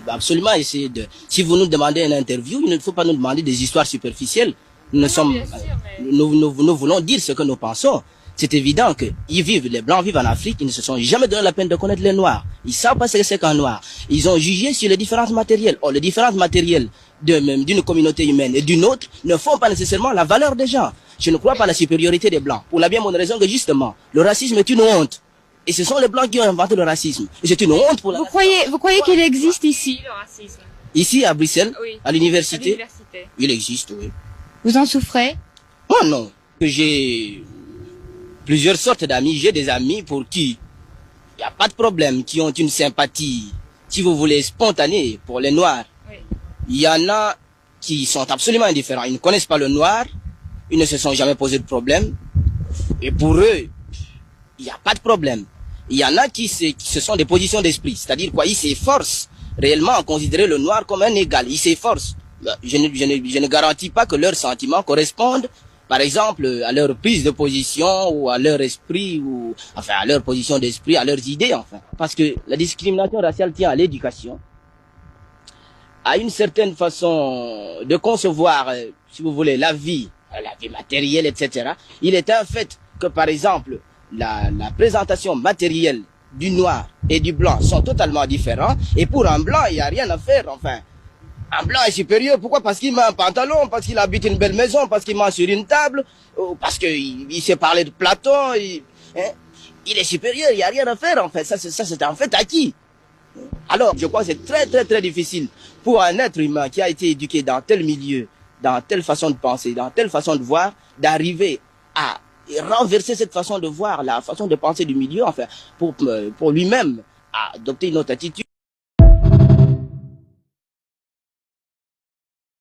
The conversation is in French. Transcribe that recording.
Absolument, essayer de. Si vous nous demandez une interview, il ne faut pas nous demander des histoires superficielles. Nous sommes, nous voulons dire ce que nous pensons. C'est évident que les Blancs vivent en Afrique, ils ne se sont jamais donné la peine de connaître les Noirs. Ils savent pas ce que c'est qu'un Noir. Ils ont jugé sur les différences matérielles. Or, les différences matérielles d'une communauté humaine et d'une autre ne font pas nécessairement la valeur des gens. Je ne crois pas à la supériorité des Blancs. Pour la bien bonne raison que justement, le racisme est une honte. Et ce sont les Blancs qui ont inventé le racisme. Et c'est une honte pour la... Vous croyez qu'il existe ici, le racisme? Ici, à Bruxelles, oui, à l'université, il il existe, oui. Vous en souffrez? Oh non, j'ai plusieurs sortes d'amis. J'ai des amis pour qui il n'y a pas de problème, qui ont une sympathie, si vous voulez, spontanée pour les Noirs. Oui. Il y en a qui sont absolument indifférents. Ils ne connaissent pas le Noir, ils ne se sont jamais posé de problème. Et pour eux, il n'y a pas de problème. Il y en a qui se sont des positions d'esprit. C'est-à-dire quoi? Ils s'efforcent réellement à considérer le Noir comme un égal. Ils s'efforcent. Je ne garantis pas que leurs sentiments correspondent, par exemple, à leur prise de position ou à leur esprit, ou enfin à leur position d'esprit, à leurs idées, enfin. Parce que la discrimination raciale tient à l'éducation, à une certaine façon de concevoir, si vous voulez, la vie matérielle, etc. Il est un fait que, par exemple, la présentation matérielle du noir et du blanc sont totalement différents. Et pour un blanc, il n'y a rien à faire, enfin. Un blanc est supérieur, pourquoi? Parce qu'il met un pantalon, parce qu'il habite une belle maison, parce qu'il mange sur une table, ou parce qu'il sait parler de Platon, il est supérieur, il n'y a rien à faire, en fait. Ça c'est un fait acquis. Alors, je crois que c'est très, très, très difficile pour un être humain qui a été éduqué dans tel milieu, dans telle façon de penser, dans telle façon de voir, d'arriver à renverser cette façon de voir, la façon de penser du milieu, enfin, pour lui-même adopter une autre attitude.